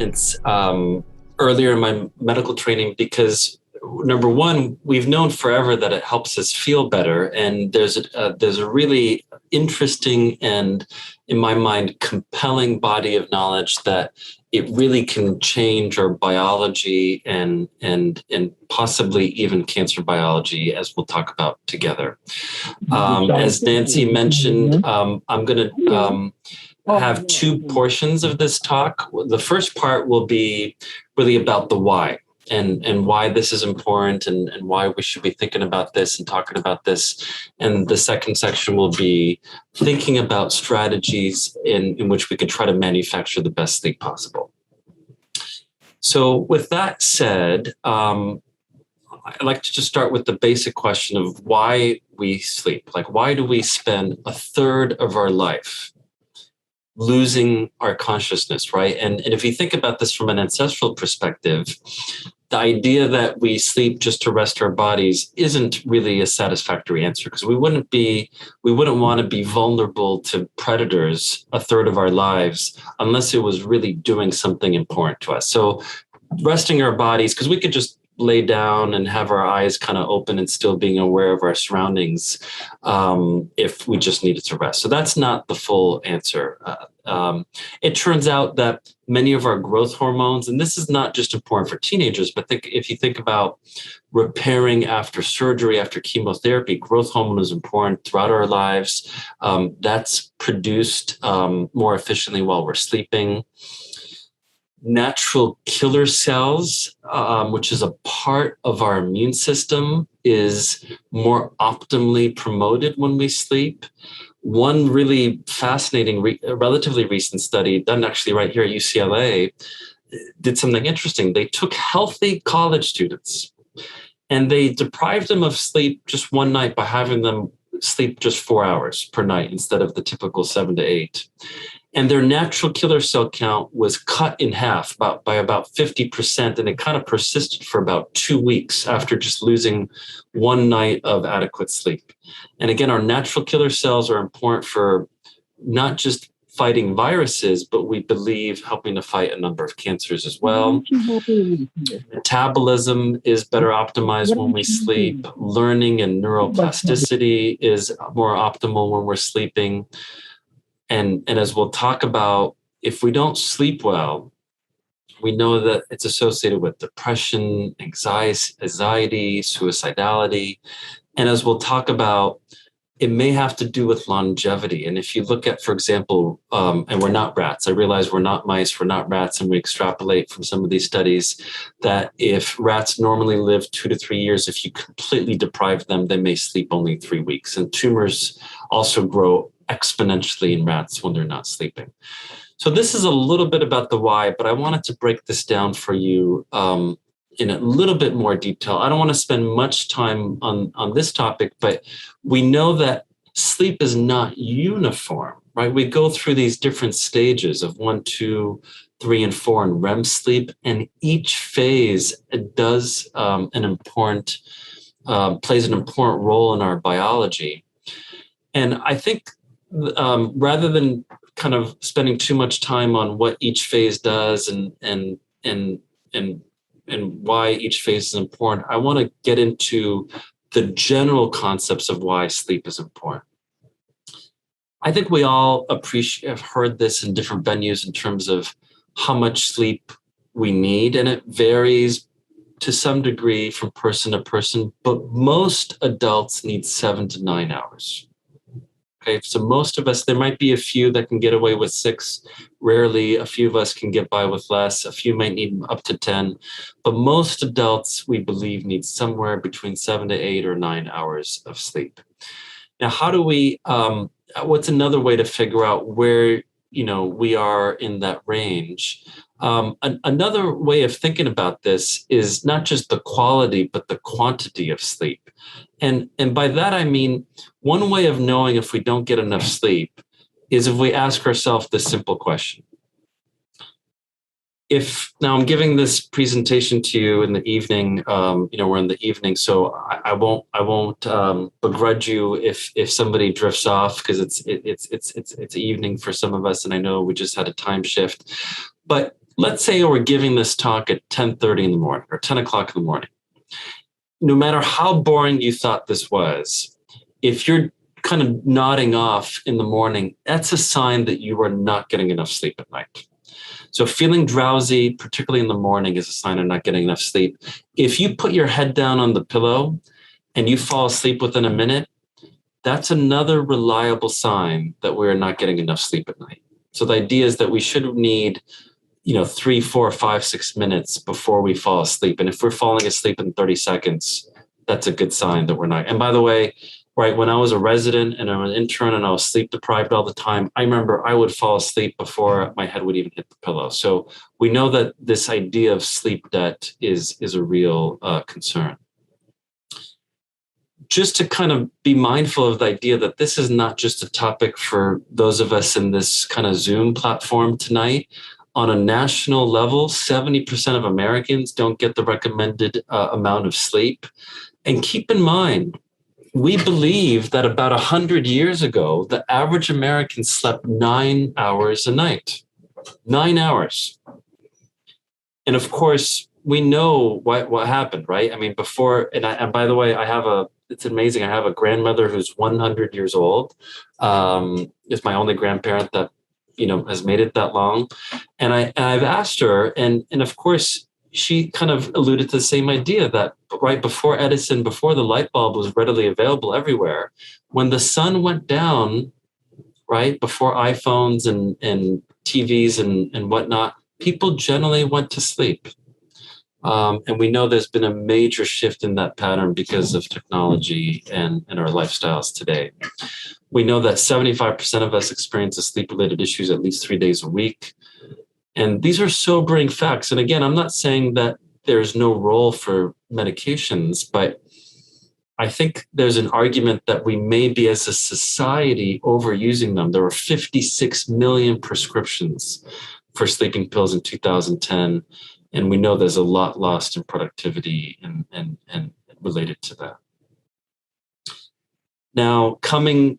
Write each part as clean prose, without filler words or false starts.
since earlier in my medical training because number one, we've known forever that it helps us feel better, and there's a really interesting and, in my mind, compelling body of knowledge that it really can change our biology and possibly even cancer biology, as we'll talk about together. As Nancy mentioned, I'm going to have two portions of this talk. The first part will be really about the why and why this is important and why we should be thinking about this and talking about this. And the second section will be thinking about strategies in which we could try to manufacture the best sleep possible. So with that said, I'd like to just start with the basic question of why we sleep. Like, why do we spend a third of our life losing our consciousness, right? And if you think about this from an ancestral perspective, the idea that we sleep just to rest our bodies isn't really a satisfactory answer, because we wouldn't want to be vulnerable to predators a third of our lives unless it was really doing something important to us. So resting our bodies, because we could just lay down and have our eyes kind of open and still being aware of our surroundings if we just needed to rest. So that's not the full answer. It turns out that many of our growth hormones, and this is not just important for teenagers, but if you think about repairing after surgery, after chemotherapy, growth hormone is important throughout our lives. That's produced more efficiently while we're sleeping. Natural killer cells, which is a part of our immune system, is more optimally promoted when we sleep. One really fascinating, relatively recent study done actually right here at UCLA did something interesting. They took healthy college students and they deprived them of sleep just one night by having them sleep just 4 hours per night instead of the typical 7 to 8. And their natural killer cell count was cut in half by about 50%. And it kind of persisted for about 2 weeks after just losing one night of adequate sleep. And again, our natural killer cells are important for not just fighting viruses, but we believe helping to fight a number of cancers as well. Metabolism is better optimized when we sleep. Learning and neuroplasticity is more optimal when we're sleeping. And as we'll talk about, if we don't sleep well, we know that it's associated with depression, anxiety, suicidality. And as we'll talk about, it may have to do with longevity. And if you look at, for example, and we're not rats, I realize we're not mice, we're not rats, and we extrapolate from some of these studies that if rats normally live 2 to 3 years, if you completely deprive them, they may sleep only 3 weeks. And tumors also grow exponentially in rats when they're not sleeping. So this is a little bit about the why, but I wanted to break this down for you in a little bit more detail. I don't want to spend much time on this topic, but we know that sleep is not uniform, right? We go through these different stages of 1, 2, 3, and 4 in REM sleep, and each phase does plays an important role in our biology. And I think rather than kind of spending too much time on what each phase does and why each phase is important, I want to get into the general concepts of why sleep is important. I think we all have heard this in different venues in terms of how much sleep we need, and it varies to some degree from person to person, but most adults need 7 to 9 hours. Okay, so most of us, there might be a few that can get away with 6. Rarely, a few of us can get by with less. A few might need up to 10. But most adults, we believe, need somewhere between 7 to 8 or 9 hours of sleep. Now, how do we, what's another way to figure out where, we are in that range? Another way of thinking about this is not just the quality, but the quantity of sleep. And by that, I mean, one way of knowing if we don't get enough sleep is if we ask ourselves this simple question. Now I'm giving this presentation to you in the evening, we're in the evening, so I won't begrudge you if somebody drifts off, because it's evening for some of us, and I know we just had a time shift. But let's say we're giving this talk at 10:30 in the morning or 10 o'clock in the morning. No matter how boring you thought this was, if you're kind of nodding off in the morning, that's a sign that you are not getting enough sleep at night. So feeling drowsy, particularly in the morning, is a sign of not getting enough sleep. If you put your head down on the pillow and you fall asleep within a minute, that's another reliable sign that we're not getting enough sleep at night. So the idea is that we should need 3, 4, 5, 6 minutes before we fall asleep. And if we're falling asleep in 30 seconds, that's a good sign that we're not. And by the way, right, when I was a resident and I was an intern and I was sleep deprived all the time, I remember I would fall asleep before my head would even hit the pillow. So we know that this idea of sleep debt is a real concern. Just to kind of be mindful of the idea that this is not just a topic for those of us in this kind of Zoom platform tonight. On a national level, 70% of Americans don't get the recommended amount of sleep. And keep in mind, we believe that about 100 years ago, the average American slept 9 hours a night. 9 hours. And of course, we know what happened, right? I mean, before, and by the way, it's amazing. I have a grandmother who's 100 years old. It's my only grandparent that has made it that long. And I've asked her, and of course, she kind of alluded to the same idea that right before Edison, before the light bulb was readily available everywhere, when the sun went down, right, before iPhones and TVs and whatnot, people generally went to sleep. And we know there's been a major shift in that pattern because of technology and our lifestyles today. We know that 75% of us experience sleep-related issues at least 3 days a week. And these are sobering facts. And again, I'm not saying that there's no role for medications, but I think there's an argument that we may be, as a society, overusing them. There were 56 million prescriptions for sleeping pills in 2010. And we know there's a lot lost in productivity and related to that. Now, coming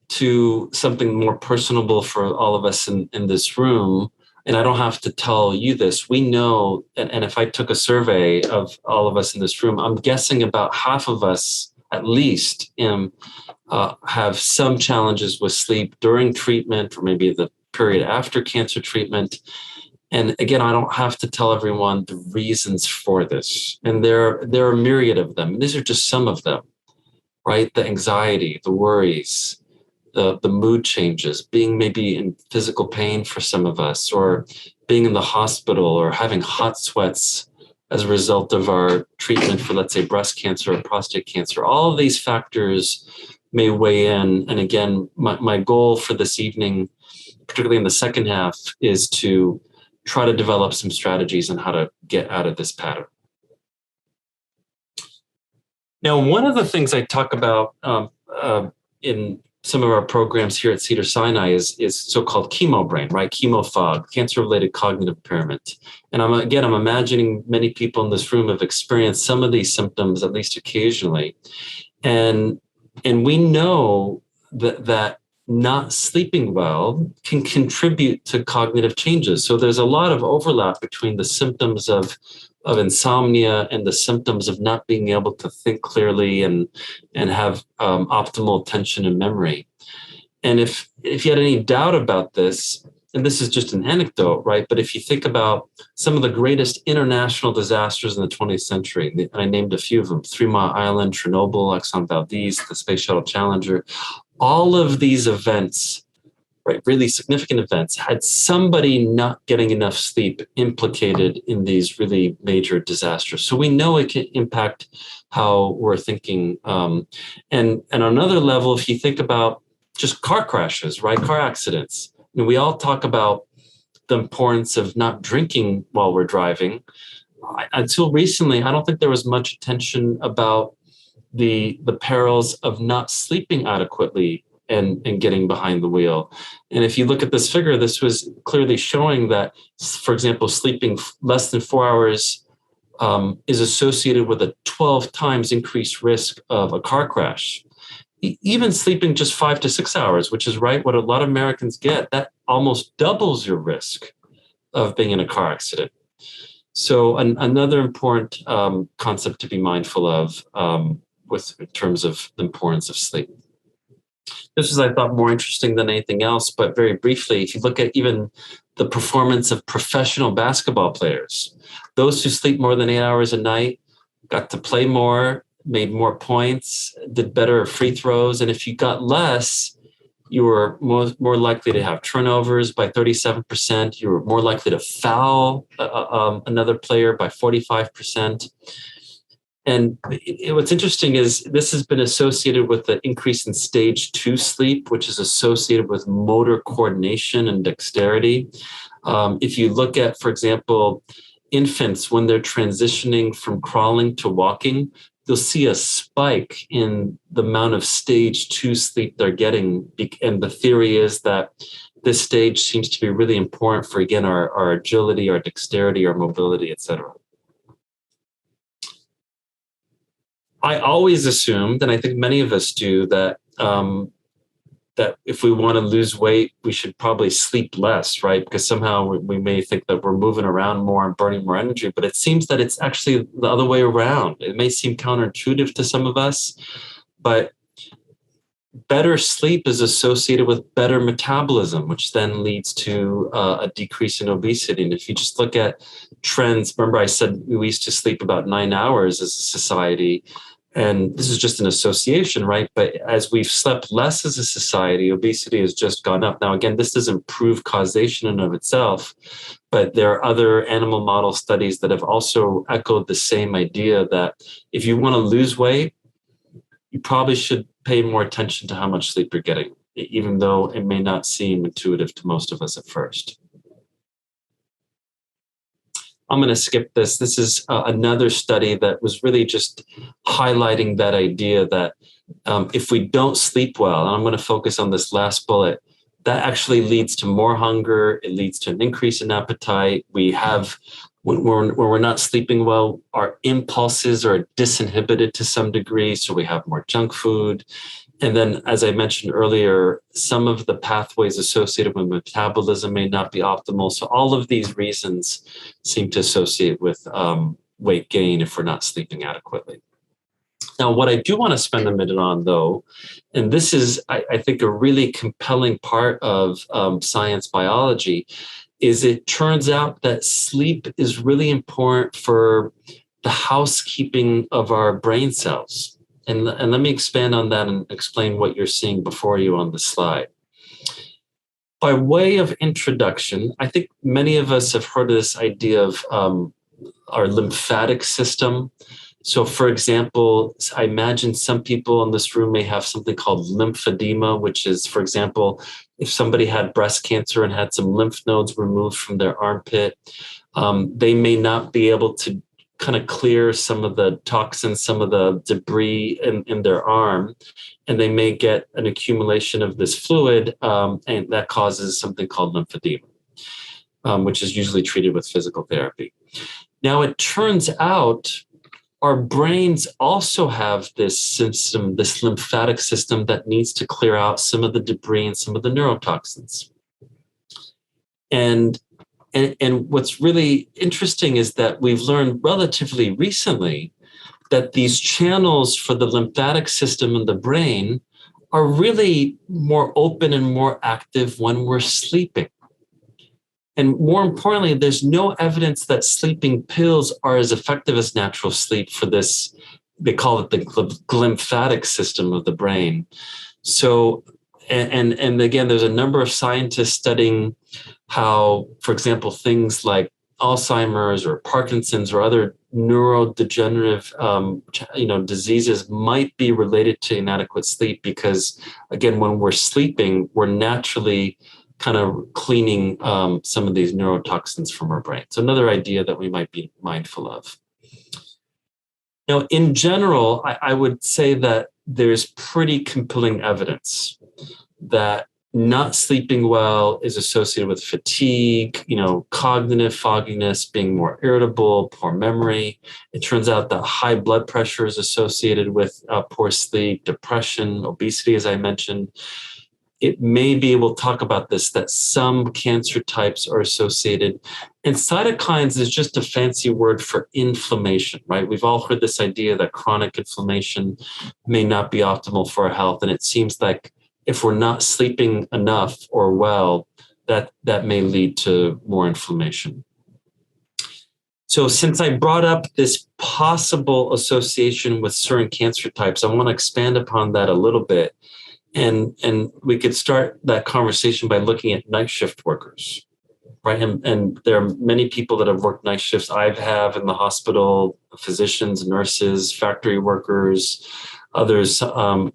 to something more personable for all of us in this room, and I don't have to tell you this, we know, and if I took a survey of all of us in this room, I'm guessing about half of us, at least, have some challenges with sleep during treatment or maybe the period after cancer treatment. And again, I don't have to tell everyone the reasons for this. And there are a myriad of them. And these are just some of them, right? The anxiety, the worries, the mood changes, being maybe in physical pain for some of us, or being in the hospital, or having hot sweats as a result of our treatment for, let's say, breast cancer or prostate cancer. All of these factors may weigh in. And again, my goal for this evening, particularly in the second half, is to try to develop some strategies on how to get out of this pattern. Now, one of the things I talk about in some of our programs here at Cedars-Sinai is so-called chemo brain, right? Chemo fog, cancer-related cognitive impairment. And I'm imagining many people in this room have experienced some of these symptoms, at least occasionally. And we know that not sleeping well can contribute to cognitive changes. So there's a lot of overlap between the symptoms of insomnia and the symptoms of not being able to think clearly and have optimal attention and memory. And if you had any doubt about this, and this is just an anecdote, right? But if you think about some of the greatest international disasters in the 20th century, and I named a few of them: 3 Mile Island, Chernobyl, Exxon Valdez, the Space Shuttle Challenger, all of these events, right, really significant events, had somebody not getting enough sleep implicated in these really major disasters. So we know it can impact how we're thinking. And on another level, if you think about just car crashes, right, car accidents, and we all talk about the importance of not drinking while we're driving. Until recently, I don't think there was much attention about the perils of not sleeping adequately and getting behind the wheel. And if you look at this figure, this was clearly showing that, for example, sleeping less than 4 hours is associated with a 12 times increased risk of a car crash. Even sleeping just 5 to 6 hours, which is right what a lot of Americans get, that almost doubles your risk of being in a car accident. So another important concept to be mindful of in terms of the importance of sleep. This is, I thought, more interesting than anything else, but very briefly, if you look at even the performance of professional basketball players, those who sleep more than 8 hours a night got to play more, made more points, did better free throws. And if you got less, you were more likely to have turnovers by 37%. You were more likely to foul another player by 45%. And what's interesting is this has been associated with the increase in stage 2 sleep, which is associated with motor coordination and dexterity. If you look at, for example, infants, when they're transitioning from crawling to walking, you'll see a spike in the amount of stage 2 sleep they're getting. And the theory is that this stage seems to be really important for, again, our agility, our dexterity, our mobility, et cetera. I always assumed, and I think many of us do, that that if we want to lose weight, we should probably sleep less, right? Because somehow we may think that we're moving around more and burning more energy, but it seems that it's actually the other way around. It may seem counterintuitive to some of us, but better sleep is associated with better metabolism, which then leads to a decrease in obesity. And if you just look at trends, remember I said we used to sleep about 9 hours as a society, and this is just an association, right? But as we've slept less as a society, obesity has just gone up. Now, again, this doesn't prove causation in and of itself, but there are other animal model studies that have also echoed the same idea that if you want to lose weight, you probably should pay more attention to how much sleep you're getting, even though it may not seem intuitive to most of us at first. I'm going to skip this. This is another study that was really just highlighting that idea that if we don't sleep well, and I'm going to focus on this last bullet, that actually leads to more hunger. It leads to an increase in appetite. We have, when we're not sleeping well, our impulses are disinhibited to some degree, so we have more junk food. And then, as I mentioned earlier, some of the pathways associated with metabolism may not be optimal. So all of these reasons seem to associate with weight gain if we're not sleeping adequately. Now, what I do want to spend a minute on, though, and this is, I think, a really compelling part of science biology, is it turns out that sleep is really important for the housekeeping of our brain cells. And let me expand on that and explain what you're seeing before you on the slide. By way of introduction, I think many of us have heard of this idea of our lymphatic system. So, for example, I imagine some people in this room may have something called lymphedema, which is, for example, if somebody had breast cancer and had some lymph nodes removed from their armpit, they may not be able to kind of clear some of the toxins, some of the debris in their arm, and they may get an accumulation of this fluid, and that causes something called lymphedema, which is usually treated with physical therapy. Now, it turns out our brains also have this system, this lymphatic system that needs to clear out some of the debris and some of the neurotoxins. And what's really interesting is that we've learned relatively recently that these channels for the lymphatic system in the brain are really more open and more active when we're sleeping. And more importantly, there's no evidence that sleeping pills are as effective as natural sleep for this. They call it the glymphatic system of the brain. So, and again, there's a number of scientists studying how, for example, things like Alzheimer's or Parkinson's or other neurodegenerative diseases might be related to inadequate sleep because, again, when we're sleeping, we're naturally kind of cleaning some of these neurotoxins from our brain. So another idea that we might be mindful of. Now, in general, I would say that there's pretty compelling evidence that not sleeping well is associated with fatigue, cognitive fogginess, being more irritable, poor memory. It turns out that high blood pressure is associated with poor sleep, depression, obesity, as I mentioned. it may be able to talk about this, that some cancer types are associated. And cytokines is just a fancy word for inflammation, right? We've all heard this idea that chronic inflammation may not be optimal for our health. And it seems like if we're not sleeping enough or well, that may lead to more inflammation. So since I brought up this possible association with certain cancer types, I want to expand upon that a little bit. And we could start that conversation by looking at night shift workers, right? And there are many people that have worked night shifts. I have in the hospital, physicians, nurses, factory workers. Others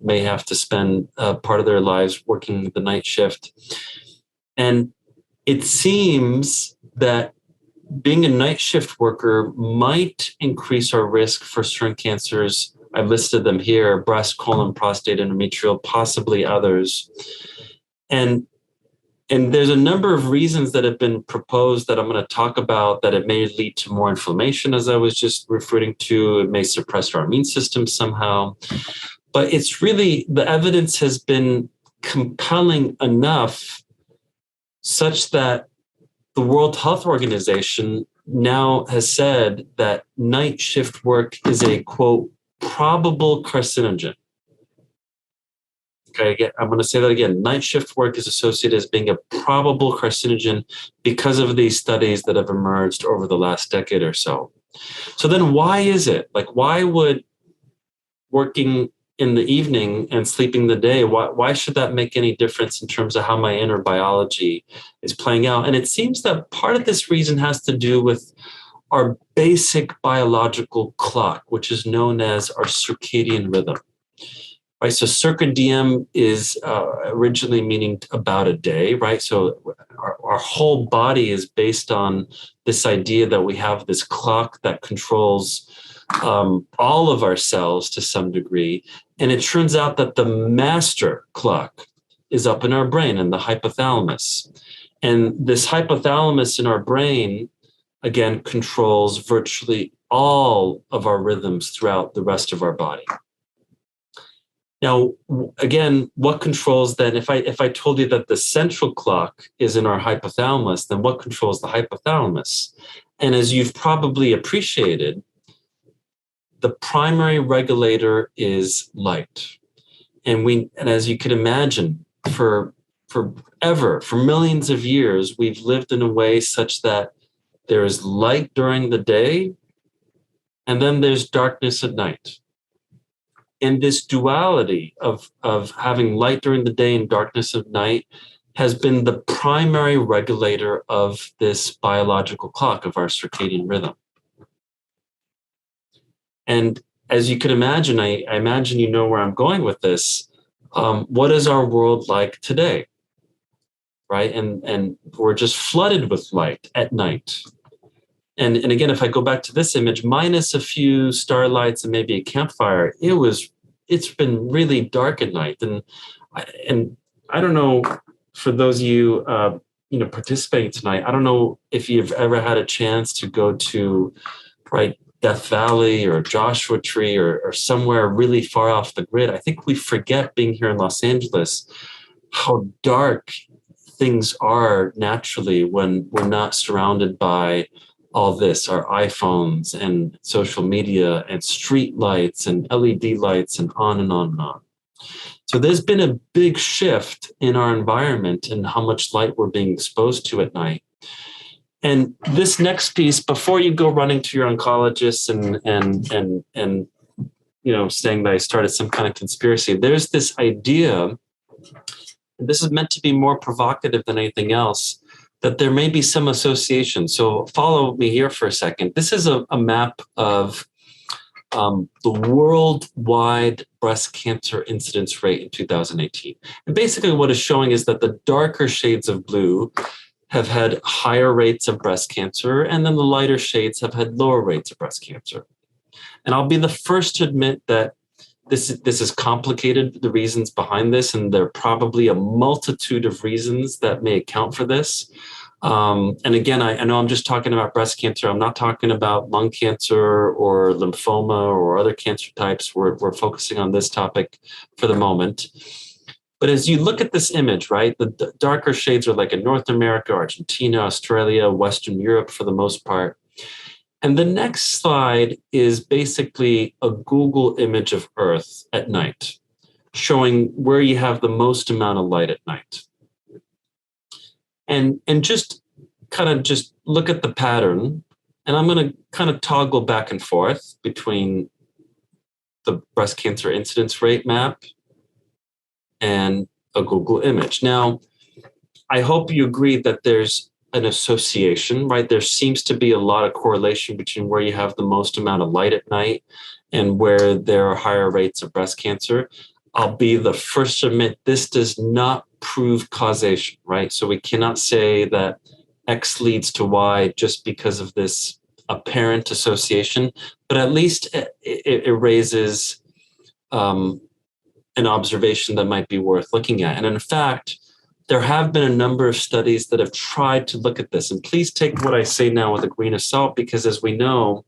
may have to spend part of their lives working the night shift. And it seems that being a night shift worker might increase our risk for certain cancers. I've listed them here: breast, colon, prostate, endometrial, possibly others. And there's a number of reasons that have been proposed that I'm going to talk about, that it may lead to more inflammation, as I was just referring to. It may suppress our immune system somehow. But it's really, the evidence has been compelling enough such that the World Health Organization now has said that night shift work is a, quote, probable carcinogen. Okay, I'm going to say that again. Night shift work is associated as being a probable carcinogen because of these studies that have emerged over the last decade or so. So then why is it? Like, why would working in the evening and sleeping the day, why should that make any difference in terms of how my inner biology is playing out? And it seems that part of this reason has to do with our basic biological clock, which is known as our circadian rhythm. Right, so circadian is originally meaning about a day, right? So our whole body is based on this idea that we have this clock that controls all of our cells to some degree. And it turns out that the master clock is up in our brain, in the hypothalamus. And this hypothalamus in our brain, again, controls virtually all of our rhythms throughout the rest of our body. Now, again, what controls then, if I told you that the central clock is in our hypothalamus, then what controls the hypothalamus? And as you've probably appreciated, the primary regulator is light. And as you can imagine, for millions of years, we've lived in a way such that there is light during the day, and then there's darkness at night. And this duality of having light during the day and darkness at night has been the primary regulator of this biological clock, of our circadian rhythm. And as you can imagine, I imagine you know where I'm going with this. What is our world like today? Right? And we're just flooded with light at night. And again, if I go back to this image, minus a few starlights and maybe a campfire, it's been really dark at night. And I don't know, for those of you participating tonight, I don't know if you've ever had a chance to go to Death Valley or Joshua Tree or somewhere really far off the grid. I think we forget, being here in Los Angeles, how dark things are naturally when we're not surrounded by all this, our iPhones and social media and street lights and LED lights and on and on and on. So there's been a big shift in our environment and how much light we're being exposed to at night. And this next piece, before you go running to your oncologist and saying that I started some kind of conspiracy, there's this idea, and this is meant to be more provocative than anything else, that there may be some association. So follow me here for a second. This is a map of the worldwide breast cancer incidence rate in 2018. And basically what it's showing is that the darker shades of blue have had higher rates of breast cancer, and then the lighter shades have had lower rates of breast cancer. And I'll be the first to admit that this is complicated, the reasons behind this, and there are probably a multitude of reasons that may account for this. And again, I know I'm just talking about breast cancer. I'm not talking about lung cancer or lymphoma or other cancer types. We're focusing on this topic for the moment. But as you look at this image, right, the darker shades are like in North America, Argentina, Australia, Western Europe for the most part. And the next slide is basically a Google image of Earth at night, showing where you have the most amount of light at night. And just kind of just look at the pattern. And I'm going to kind of toggle back and forth between the breast cancer incidence rate map and a Google image. Now, I hope you agree that there's an association, right? There seems to be a lot of correlation between where you have the most amount of light at night and where there are higher rates of breast cancer. I'll be the first to admit this does not prove causation, right? So we cannot say that X leads to Y just because of this apparent association, but at least it raises an observation that might be worth looking at. And in fact, there have been a number of studies that have tried to look at this. And please take what I say now with a grain of salt, because as we know,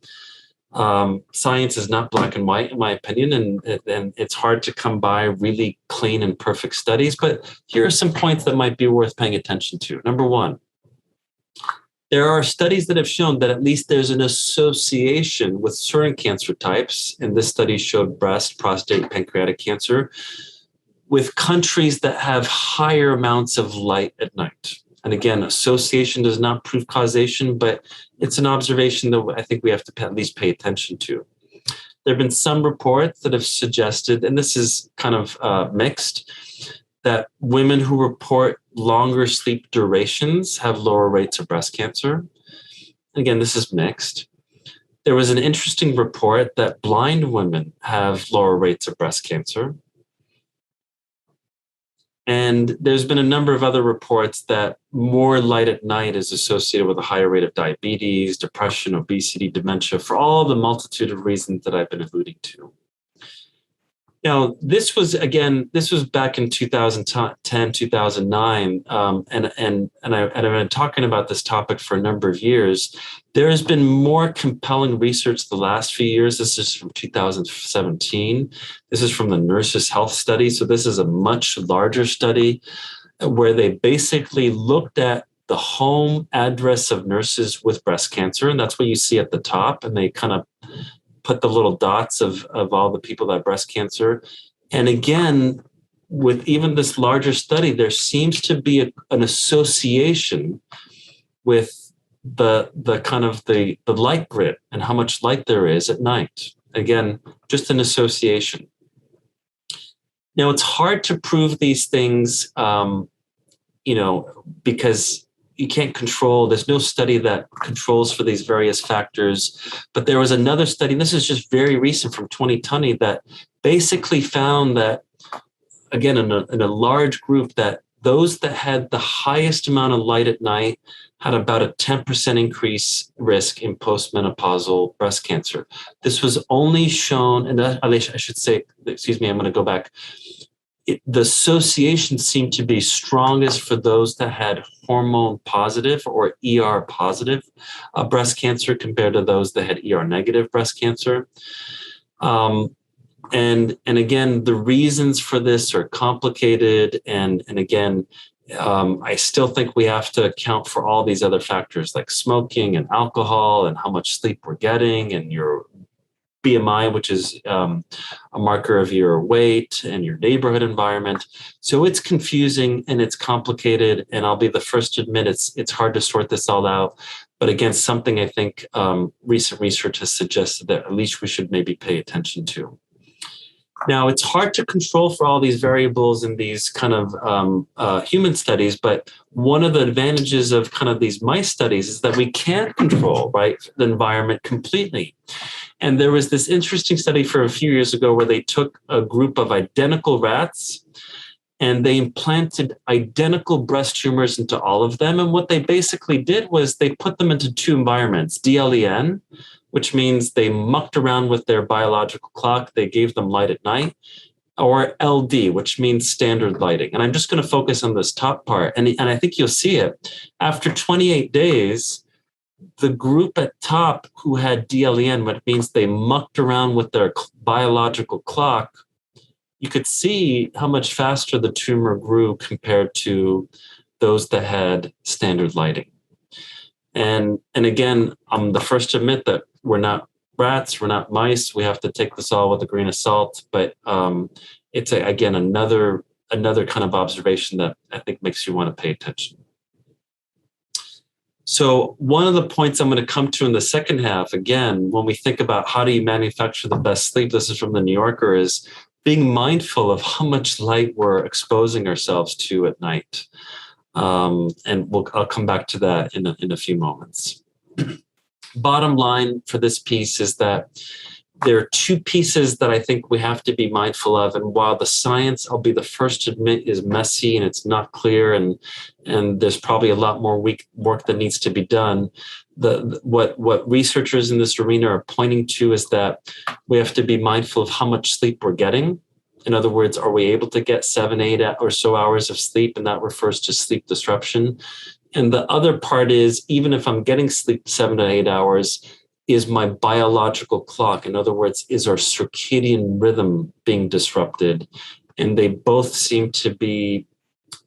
science is not black and white, in my opinion, and it's hard to come by really clean and perfect studies. But here are some points that might be worth paying attention to. Number one, there are studies that have shown that at least there's an association with certain cancer types, and this study showed breast, prostate, pancreatic cancer, with countries that have higher amounts of light at night. And again, association does not prove causation, but it's an observation that I think we have to at least pay attention to. There have been some reports that have suggested, and this is kind of mixed, that women who report longer sleep durations have lower rates of breast cancer. Again, this is mixed. There was an interesting report that blind women have lower rates of breast cancer. And there's been a number of other reports that more light at night is associated with a higher rate of diabetes, depression, obesity, dementia, for all the multitude of reasons that I've been alluding to. Now, this was back in 2010, 2009, and I've been talking about this topic for a number of years. There has been more compelling research the last few years. This is from 2017. This is from the Nurses' Health Study. So this is a much larger study where they basically looked at the home address of nurses with breast cancer, and that's what you see at the top, and they kind of put the little dots of all the people that have breast cancer. And again, with even this larger study, there seems to be an association with the kind of the light grid and how much light there is at night. Again, just an association. Now, it's hard to prove these things, because you can't control, there's no study that controls for these various factors. But there was another study, and this is just very recent from 2020, that basically found that, again, in a large group, that those that had the highest amount of light at night had about a 10% increase risk in postmenopausal breast cancer. This was only shown, and I should say, excuse me, I'm going to go back. The association seemed to be strongest for those that had hormone positive or ER positive breast cancer compared to those that had ER negative breast cancer. And again, the reasons for this are complicated. And again, I still think we have to account for all these other factors like smoking and alcohol and how much sleep we're getting and your BMI, which is a marker of your weight and your neighborhood environment. So it's confusing and it's complicated. And I'll be the first to admit it's hard to sort this all out. But again, something I think recent research has suggested that at least we should maybe pay attention to. Now, it's hard to control for all these variables in these kind of human studies, but one of the advantages of kind of these mice studies is that we can't control, right, the environment completely. And there was this interesting study for a few years ago where they took a group of identical rats and they implanted identical breast tumors into all of them. And what they basically did was they put them into two environments, DLEN, which means they mucked around with their biological clock. They gave them light at night, or LD, which means standard lighting. And I'm just going to focus on this top part. And I think you'll see it. After 28 days, the group at top who had DLEN, which means they mucked around with their biological clock, you could see how much faster the tumor grew compared to those that had standard lighting. And again, I'm the first to admit that we're not rats, we're not mice. We have to take this all with a grain of salt. But it's again another kind of observation that I think makes you want to pay attention. So one of the points I'm going to come to in the second half, again, when we think about how do you manufacture the best sleep, this is from the New Yorker, is being mindful of how much light we're exposing ourselves to at night. And I'll come back to that in a few moments. Bottom line for this piece is that there are two pieces that I think we have to be mindful of. And while the science, I'll be the first to admit, is messy and it's not clear, and there's probably a lot more work that needs to be done, what researchers in this arena are pointing to is that we have to be mindful of how much sleep we're getting. In other words, are we able to get 7, 8 or so hours of sleep? And that refers to sleep disruption. And the other part is, even if I'm getting sleep 7 to 8 hours, is my biological clock, in other words, is our circadian rhythm being disrupted? And they both seem to be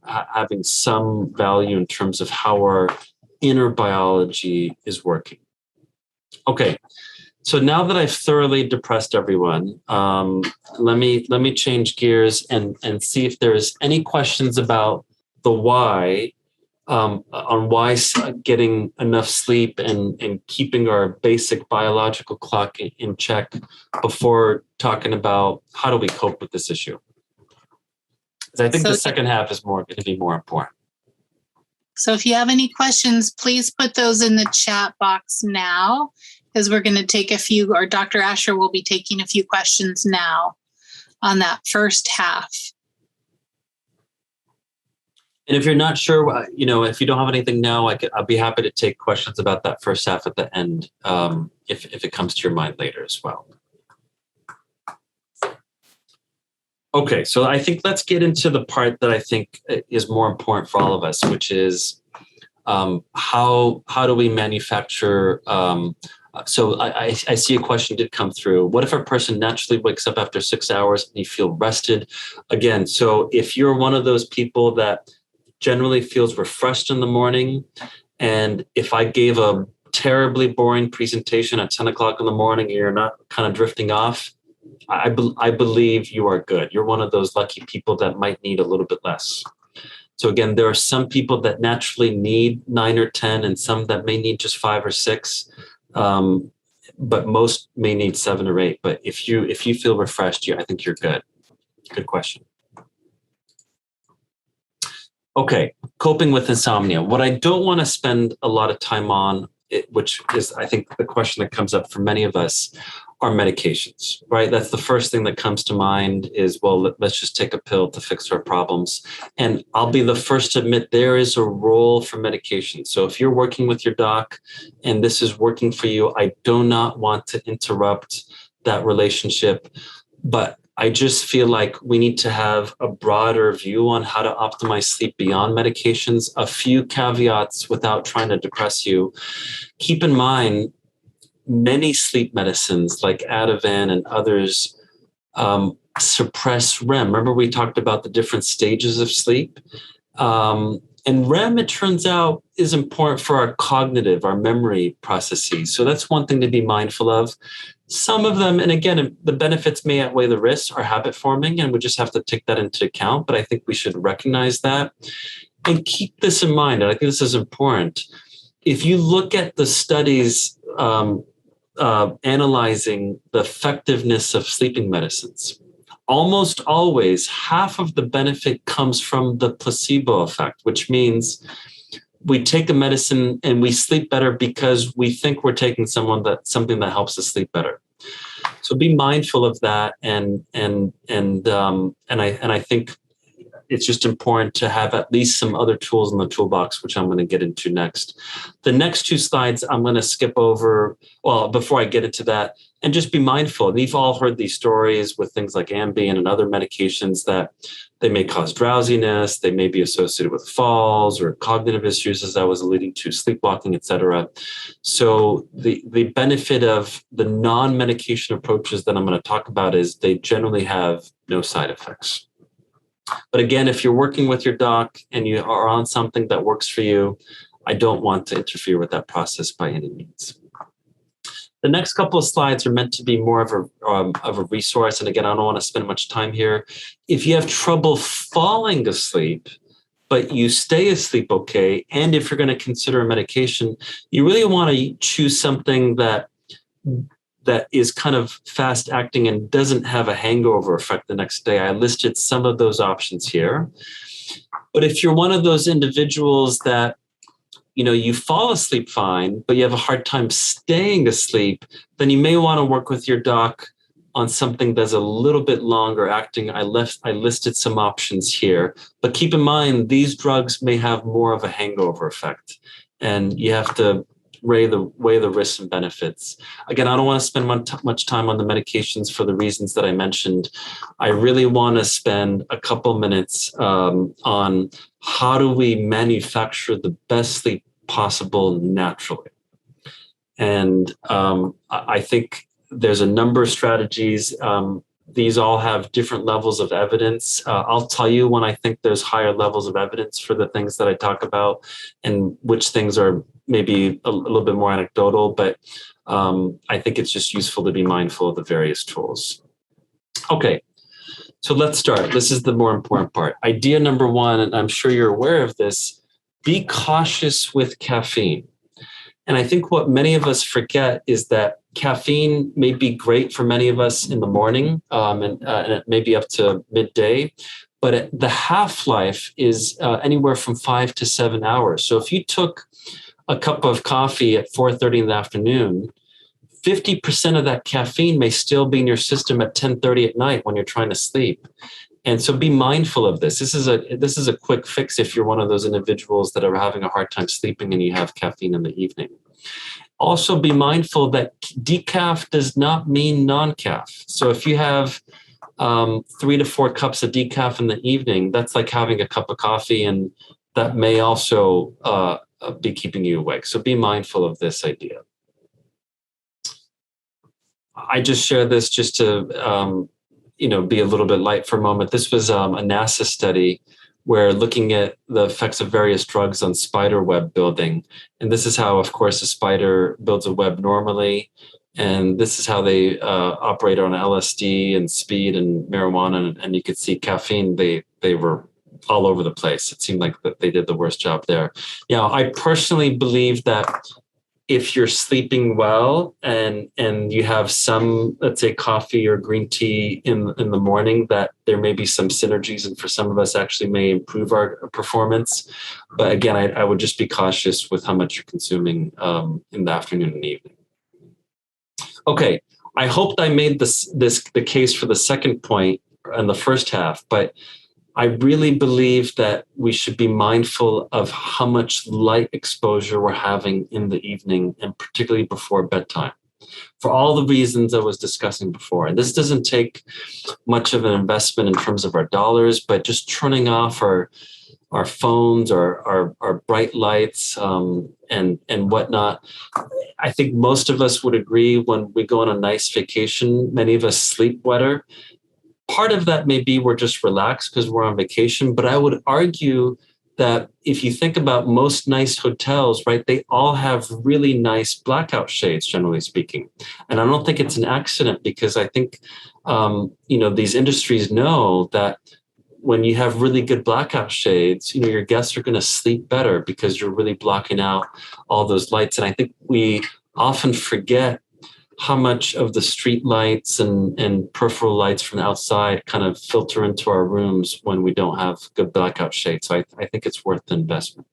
having some value in terms of how our inner biology is working. Okay, so now that I've thoroughly depressed everyone, let me change gears and see if there's any questions about the why, on why getting enough sleep and keeping our basic biological clock in check before talking about how do we cope with this issue. Because I think the second half is going to be more important. So if you have any questions, please put those in the chat box now, because we're going to take a few, or Dr. Asher will be taking a few questions now on that first half. And if you're not sure, if you don't have anything now, I'll be happy to take questions about that first half at the end, if it comes to your mind later as well. Okay, so I think let's get into the part that I think is more important for all of us, which is how do we manufacture. So I see a question did come through. What if a person naturally wakes up after 6 hours and you feel rested? Again, so if you're one of those people that generally feels refreshed in the morning, and if I gave a terribly boring presentation at 10 o'clock in the morning and you're not kind of drifting off, I believe you are good. You're one of those lucky people that might need a little bit less. So again, there are some people that naturally need 9 or 10 and some that may need just 5 or 6. But most may need 7 or 8. But if you feel refreshed, I think you're good. Good question. Okay, coping with insomnia. What I don't want to spend a lot of time on, which is I think the question that comes up for many of us, are medications, right? That's the first thing that comes to mind is, well, let's just take a pill to fix our problems. And I'll be the first to admit there is a role for medication. So if you're working with your doc and this is working for you, I do not want to interrupt that relationship. But I just feel like we need to have a broader view on how to optimize sleep beyond medications. A few caveats without trying to depress you. Keep in mind, many sleep medicines like Ativan and others suppress REM. Remember we talked about the different stages of sleep? And REM, it turns out, is important for our cognitive, our memory processes. So that's one thing to be mindful of. Some of them, and again, the benefits may outweigh the risks, are habit forming, and we just have to take that into account. But I think we should recognize that and keep this in mind. And I think this is important. If you look at the studies analyzing the effectiveness of sleeping medicines, almost always half of the benefit comes from the placebo effect, which means we take a medicine and we sleep better because we think we're taking something that helps us sleep better. So be mindful of that, and I think it's just important to have at least some other tools in the toolbox, which I'm going to get into next. The next two slides I'm going to skip over. Well, before I get into that, and just be mindful. We've all heard these stories with things like Ambien and other medications that they may cause drowsiness. They may be associated with falls or cognitive issues, as I was alluding to, sleepwalking, et cetera. So the benefit of the non-medication approaches that I'm going to talk about is they generally have no side effects. But again, if you're working with your doc and you are on something that works for you, I don't want to interfere with that process by any means. The next couple of slides are meant to be more of a resource. And again, I don't want to spend much time here. If you have trouble falling asleep, but you stay asleep okay, and if you're going to consider a medication, you really want to choose something that is kind of fast acting and doesn't have a hangover effect the next day. I listed some of those options here. But if you're one of those individuals that you fall asleep fine, but you have a hard time staying asleep, then you may want to work with your doc on something that's a little bit longer acting. I listed some options here, but keep in mind, these drugs may have more of a hangover effect, and you have to weigh the risks and benefits. Again, I don't want to spend much time on the medications for the reasons that I mentioned. I really want to spend a couple minutes on how do we manufacture the best sleep possible naturally. And I think there's a number of strategies. These all have different levels of evidence. I'll tell you when I think there's higher levels of evidence for the things that I talk about and which things are maybe a little bit more anecdotal, but I think it's just useful to be mindful of the various tools. Okay, so let's start. This is the more important part. Idea number one, and I'm sure you're aware of this, be cautious with caffeine. And I think what many of us forget is that caffeine may be great for many of us in the morning, and it may be up to midday, but the half-life is anywhere from 5 to 7 hours. So if you took a cup of coffee at 4:30 in the afternoon, 50% of that caffeine may still be in your system at 10:30 at night when you're trying to sleep. And so be mindful of this. This is a quick fix if you're one of those individuals that are having a hard time sleeping and you have caffeine in the evening. Also be mindful that decaf does not mean non-caf. So if you have 3 to 4 cups of decaf in the evening, that's like having a cup of coffee, and that may also be keeping you awake. So be mindful of this idea. I just share this just to be a little bit light for a moment. This was a NASA study where looking at the effects of various drugs on spider web building. And this is how, of course, a spider builds a web normally. And this is how they operate on LSD and speed and marijuana. And you could see caffeine, they were all over the place. It seemed like they did the worst job there. I personally believe that if you're sleeping well and you have some, let's say, coffee or green tea in the morning, that there may be some synergies, and for some of us actually may improve our performance. But again, I would just be cautious with how much you're consuming in the afternoon and evening. Okay, I hoped I made the case for the second point in the first half, but I really believe that we should be mindful of how much light exposure we're having in the evening, and particularly before bedtime, for all the reasons I was discussing before. And this doesn't take much of an investment in terms of our dollars, but just turning off our phones, our bright lights, and whatnot. I think most of us would agree when we go on a nice vacation, many of us sleep better. Part of that may be we're just relaxed because we're on vacation, but I would argue that if you think about most nice hotels, right, they all have really nice blackout shades, generally speaking. And I don't think it's an accident, because I think, these industries know that when you have really good blackout shades, your guests are going to sleep better because you're really blocking out all those lights. And I think we often forget how much of the street lights and peripheral lights from the outside kind of filter into our rooms when we don't have good blackout shades. So I think it's worth the investment.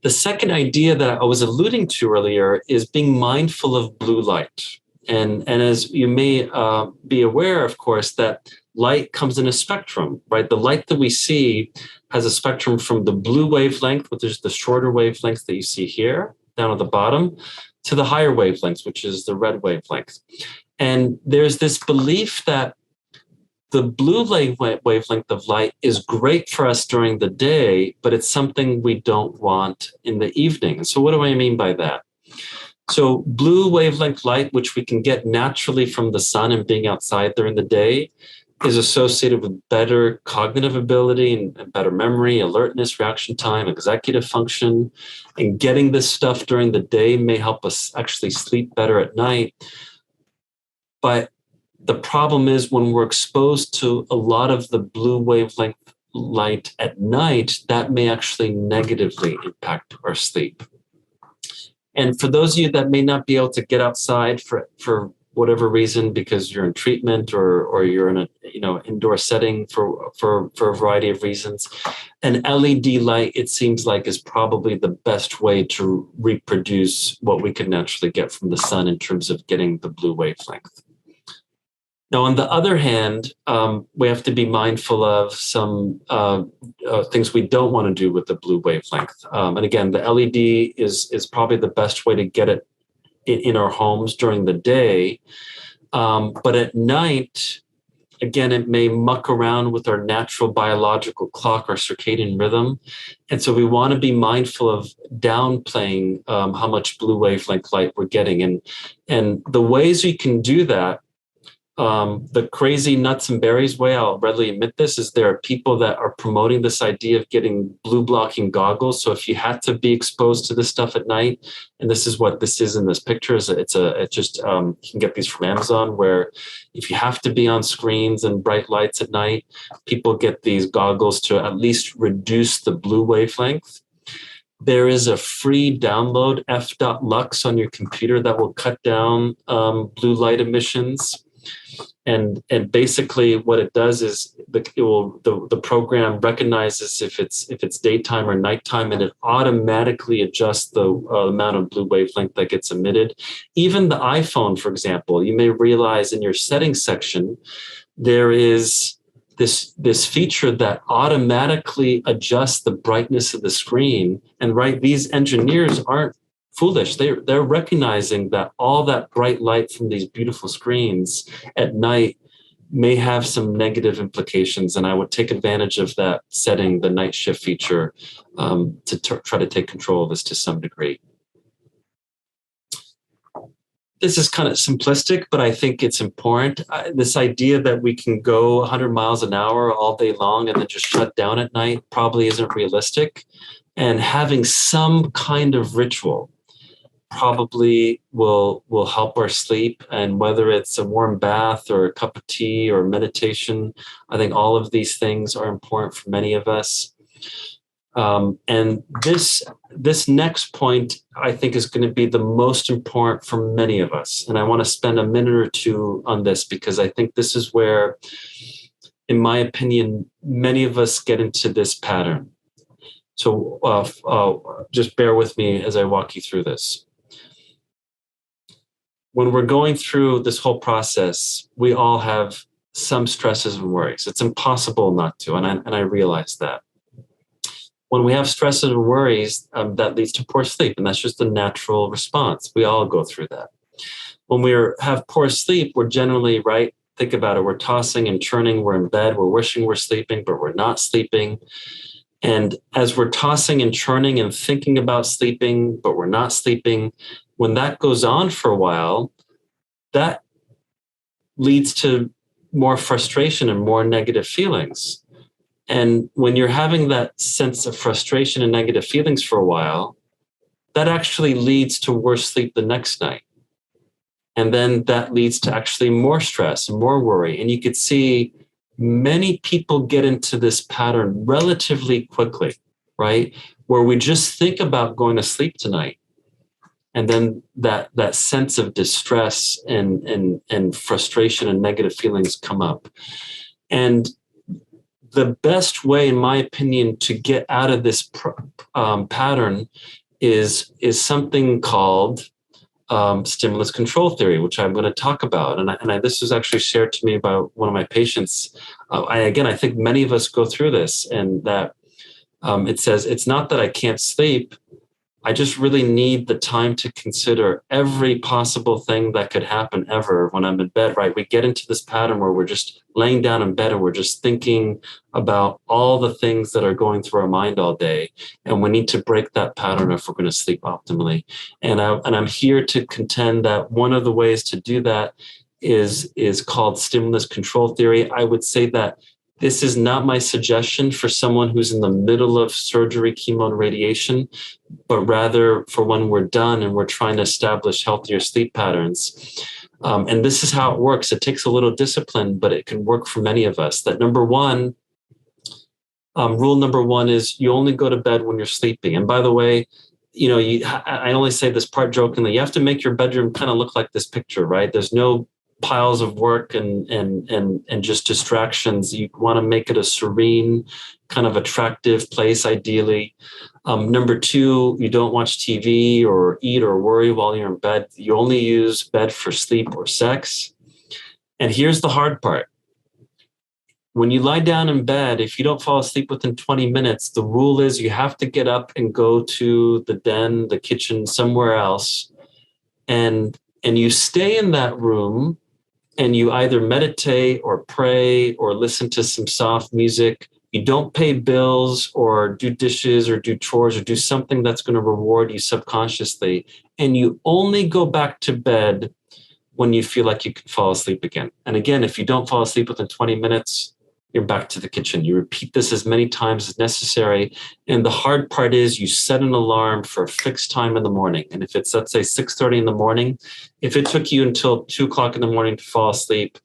The second idea that I was alluding to earlier is being mindful of blue light. And as you may be aware, of course, that light comes in a spectrum, right? The light that we see has a spectrum from the blue wavelength, which is the shorter wavelength that you see here down at the bottom, to the higher wavelengths, which is the red wavelength. And there's this belief that the blue wavelength of light is great for us during the day, but it's something we don't want in the evening. So what do I mean by that? So blue wavelength light, which we can get naturally from the sun and being outside during the day, is associated with better cognitive ability and better memory, alertness, reaction time, executive function. And getting this stuff during the day may help us actually sleep better at night. But the problem is when we're exposed to a lot of the blue wavelength light at night, that may actually negatively impact our sleep. And for those of you that may not be able to get outside for whatever reason, because you're in treatment or you're in a indoor setting for a variety of reasons, an LED light, it seems like, is probably the best way to reproduce what we can naturally get from the sun in terms of getting the blue wavelength. Now, on the other hand, we have to be mindful of some things we don't want to do with the blue wavelength. And again, the LED is probably the best way to get it in our homes during the day. But at night, again, it may muck around with our natural biological clock, our circadian rhythm. And so we want to be mindful of downplaying how much blue wavelength light we're getting. And the ways we can do that, the crazy nuts and berries way, I'll readily admit this, is there are people that are promoting this idea of getting blue blocking goggles. So if you had to be exposed to this stuff at night, and this is what this is in this picture, is you can get these from Amazon, where if you have to be on screens and bright lights at night, people get these goggles to at least reduce the blue wavelength. There is a free download, f.lux, on your computer that will cut down blue light emissions. And basically what it does is the program recognizes if it's daytime or nighttime, and it automatically adjusts the amount of blue wavelength that gets emitted. Even the iPhone, for example, you may realize in your settings section, there is this feature that automatically adjusts the brightness of the screen. And right, these engineers aren't foolish. They're recognizing that all that bright light from these beautiful screens at night may have some negative implications. And I would take advantage of that setting, the night shift feature, to try to take control of this to some degree. This is kind of simplistic, but I think it's important. This idea that we can go 100 miles an hour all day long and then just shut down at night probably isn't realistic. And having some kind of ritual probably will help our sleep. And whether it's a warm bath or a cup of tea or meditation, I think all of these things are important for many of us. And this next point, I think, is going to be the most important for many of us. And I want to spend a minute or two on this, because I think this is where, in my opinion, many of us get into this pattern. So just bear with me as I walk you through this. When we're going through this whole process, we all have some stresses and worries. It's impossible not to, and I realize that. When we have stresses and worries, that leads to poor sleep, and that's just a natural response. We all go through that. When we have poor sleep, we're generally, right, think about it, we're tossing and churning, we're in bed, we're wishing we're sleeping, but we're not sleeping. And as we're tossing and churning and thinking about sleeping, but we're not sleeping, when that goes on for a while, that leads to more frustration and more negative feelings. And when you're having that sense of frustration and negative feelings for a while, that actually leads to worse sleep the next night. And then that leads to actually more stress and more worry. And you could see many people get into this pattern relatively quickly, right? Where we just think about going to sleep tonight. And then that sense of distress and frustration and negative feelings come up. And the best way, in my opinion, to get out of this pattern is something called stimulus control theory, which I'm going to talk about. And this was actually shared to me by one of my patients. I think many of us go through this, and that it says, it's not that I can't sleep. I just really need the time to consider every possible thing that could happen ever when I'm in bed, right? We get into this pattern where we're just laying down in bed and we're just thinking about all the things that are going through our mind all day. And we need to break that pattern if we're going to sleep optimally. And I'm here to contend that one of the ways to do that is called stimulus control theory. I would say that this is not my suggestion for someone who's in the middle of surgery, chemo, and radiation, but rather for when we're done and we're trying to establish healthier sleep patterns. And this is how it works. It takes a little discipline, but it can work for many of us. That rule number one is you only go to bed when you're sleeping. And by the way, I only say this part jokingly, you have to make your bedroom kind of look like this picture, right? There's no piles of work and just distractions. You want to make it a serene, kind of attractive place, ideally. Number two, you don't watch TV or eat or worry while you're in bed. You only use bed for sleep or sex. And here's the hard part. When you lie down in bed, if you don't fall asleep within 20 minutes, the rule is you have to get up and go to the den, the kitchen, somewhere else. And you stay in that room and you either meditate or pray or listen to some soft music. You don't pay bills or do dishes or do chores or do something that's going to reward you subconsciously. And you only go back to bed when you feel like you can fall asleep again. And again, if you don't fall asleep within 20 minutes, you're back to the kitchen. You repeat this as many times as necessary. And the hard part is you set an alarm for a fixed time in the morning. And if it's, let's say, 6:30 in the morning, if it took you until 2 o'clock in the morning to fall asleep,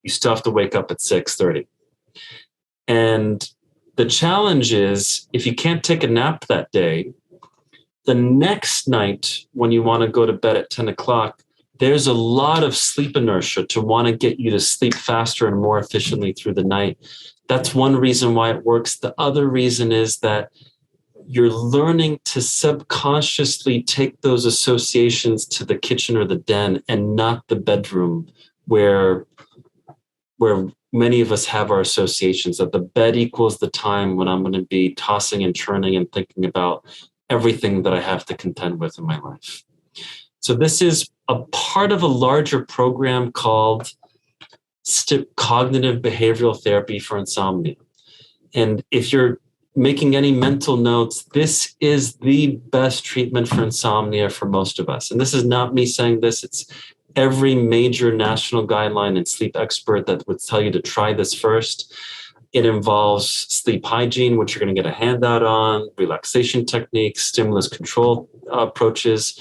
you still have to wake up at 6:30. And the challenge is, if you can't take a nap that day, the next night when you want to go to bed at 10 o'clock, there's a lot of sleep inertia to want to get you to sleep faster and more efficiently through the night. That's one reason why it works. The other reason is that you're learning to subconsciously take those associations to the kitchen or the den and not the bedroom where many of us have our associations, that the bed equals the time when I'm going to be tossing and turning and thinking about everything that I have to contend with in my life. So this is a part of a larger program called Cognitive Behavioral Therapy for Insomnia. And if you're making any mental notes, this is the best treatment for insomnia for most of us. And this is not me saying this, it's every major national guideline and sleep expert that would tell you to try this first. It involves sleep hygiene, which you're going to get a handout on, relaxation techniques, stimulus control approaches.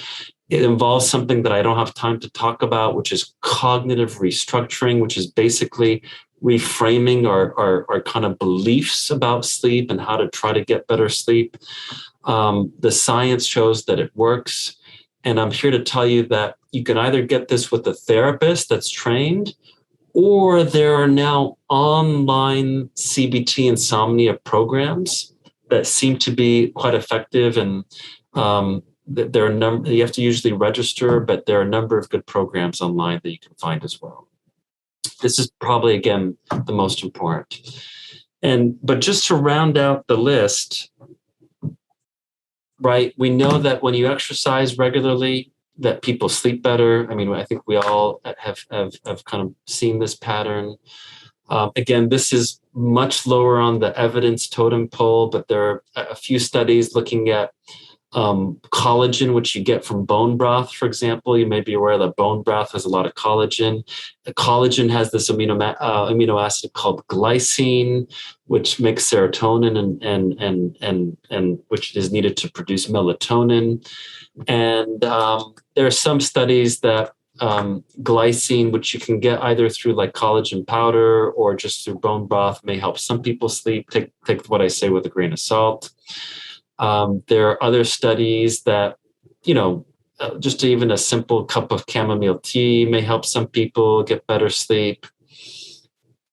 It involves something that I don't have time to talk about, which is cognitive restructuring, which is basically reframing our kind of beliefs about sleep and how to try to get better sleep. The science shows that it works. And I'm here to tell you that you can either get this with a therapist that's trained, or there are now online CBT insomnia programs that seem to be quite effective. And there are you have to usually register, but there are a number of good programs online that you can find as well. This is probably, again, the most important. But just to round out the list, right, we know that when you exercise regularly, that people sleep better. I mean, I think we all have kind of seen this pattern. Again, this is much lower on the evidence totem pole, but there are a few studies looking at collagen, which you get from bone broth, for example. You may be aware that bone broth has a lot of collagen. The collagen has this amino acid called glycine, which makes serotonin and which is needed to produce melatonin. And there are some studies that glycine, which you can get either through like collagen powder or just through bone broth, may help some people sleep. Take what I say with a grain of salt. There are other studies that, just even a simple cup of chamomile tea may help some people get better sleep.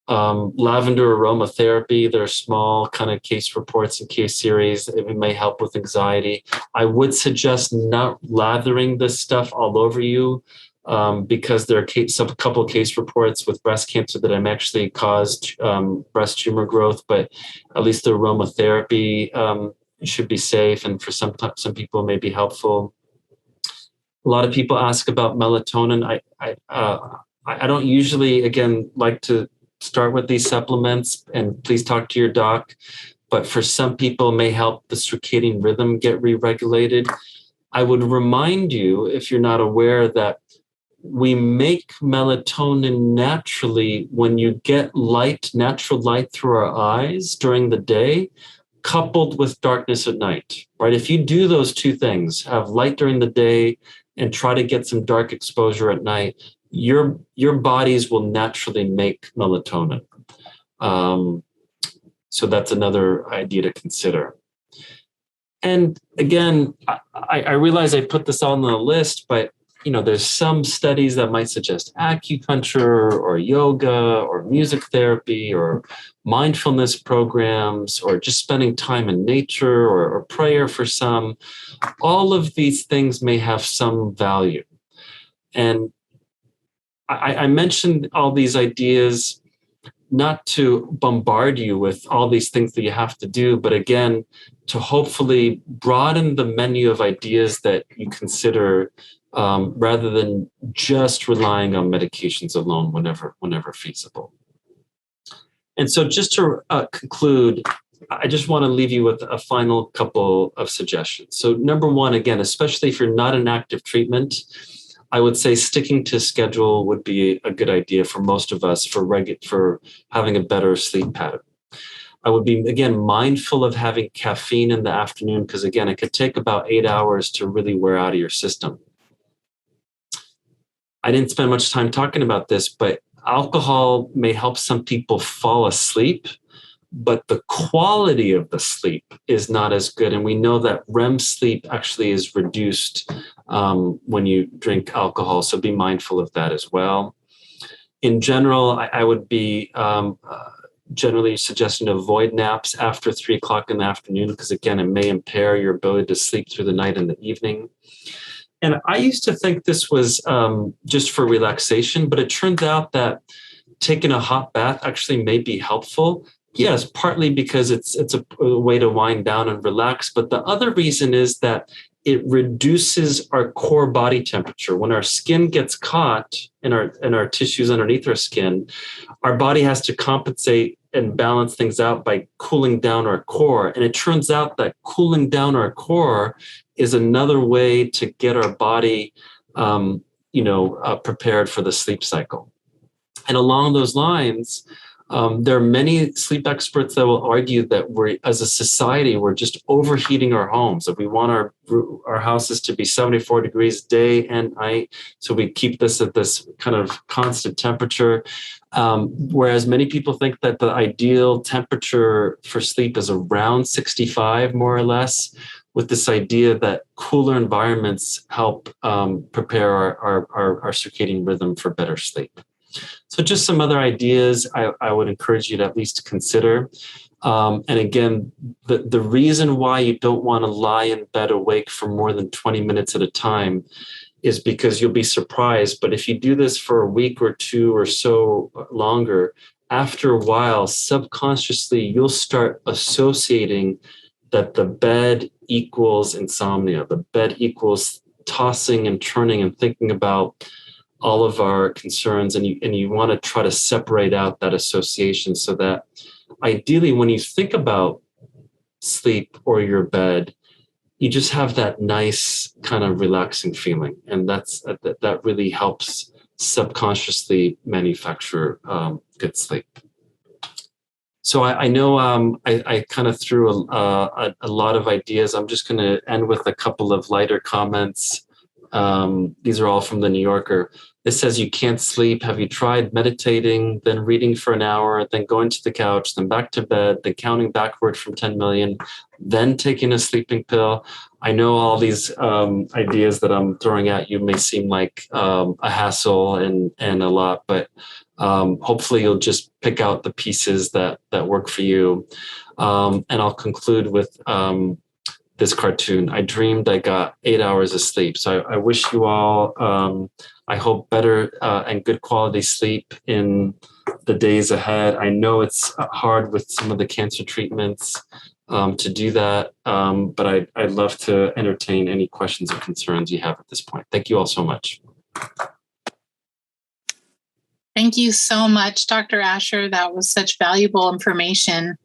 Lavender aromatherapy, they're small kind of case reports and case series. It may help with anxiety. I would suggest not lathering this stuff all over you, because there are a couple of case reports with breast cancer that actually caused breast tumor growth, but at least the aromatherapy should be safe, and for some people may be helpful. A lot of people ask about melatonin. I don't usually, again, like to start with these supplements, and please talk to your doc. But for some people, it may help the circadian rhythm get re-regulated. I would remind you, if you're not aware, that we make melatonin naturally when you get light, natural light through our eyes during the day, coupled with darkness at night, right? If you do those two things, have light during the day and try to get some dark exposure at night, your bodies will naturally make melatonin. So that's another idea to consider. And again, I realize I put this all on the list, but there's some studies that might suggest acupuncture or yoga or music therapy or mindfulness programs or just spending time in nature or prayer for some. All of these things may have some value. And I mentioned all these ideas not to bombard you with all these things that you have to do, but again, to hopefully broaden the menu of ideas that you consider, rather than just relying on medications alone whenever feasible. And so just to conclude, I just want to leave you with a final couple of suggestions. So number one, again, especially if you're not in active treatment, I would say sticking to schedule would be a good idea for most of us for having a better sleep pattern. I would be, again, mindful of having caffeine in the afternoon, because again, it could take about 8 hours to really wear out of your system. I didn't spend much time talking about this, but alcohol may help some people fall asleep, but the quality of the sleep is not as good. And we know that REM sleep actually is reduced when you drink alcohol. So be mindful of that as well. In general, I would be generally suggesting to avoid naps after 3 o'clock in the afternoon, because again, it may impair your ability to sleep through the night and the evening. And I used to think this was just for relaxation, but it turns out that taking a hot bath actually may be helpful. Yes, partly because it's a way to wind down and relax. But the other reason is that it reduces our core body temperature. When our skin gets caught in our tissues underneath our skin, our body has to compensate and balance things out by cooling down our core. And it turns out that cooling down our core is another way to get our body, prepared for the sleep cycle. And along those lines, there are many sleep experts that will argue that as a society, we're just overheating our homes. If we want our houses to be 74 degrees day and night, so we keep this at this kind of constant temperature. Whereas many people think that the ideal temperature for sleep is around 65, more or less, with this idea that cooler environments help prepare our circadian rhythm for better sleep. So just some other ideas I would encourage you to at least consider. And again, the reason why you don't want to lie in bed awake for more than 20 minutes at a time is because you'll be surprised. But if you do this for a week or two or so longer, after a while, subconsciously, you'll start associating that the bed equals insomnia. The bed equals tossing and turning and thinking about all of our concerns, and you want to try to separate out that association, so that ideally when you think about sleep or your bed, you just have that nice kind of relaxing feeling, and that really helps subconsciously manufacture good sleep. So I know I kind of threw a lot of ideas. I'm just going to end with a couple of lighter comments. These are all from the New Yorker. It says, you can't sleep. Have you tried meditating, then reading for an hour, then going to the couch, then back to bed, then counting backward from 10 million, then taking a sleeping pill? I know all these ideas that I'm throwing at you may seem like a hassle and a lot, but Hopefully you'll just pick out the pieces that work for you. And I'll conclude with this cartoon. I dreamed I got 8 hours of sleep. So I wish you all, I hope, better and good quality sleep in the days ahead. I know it's hard with some of the cancer treatments to do that, but I'd love to entertain any questions or concerns you have at this point. Thank you all so much. Thank you so much, Dr. Asher. That was such valuable information.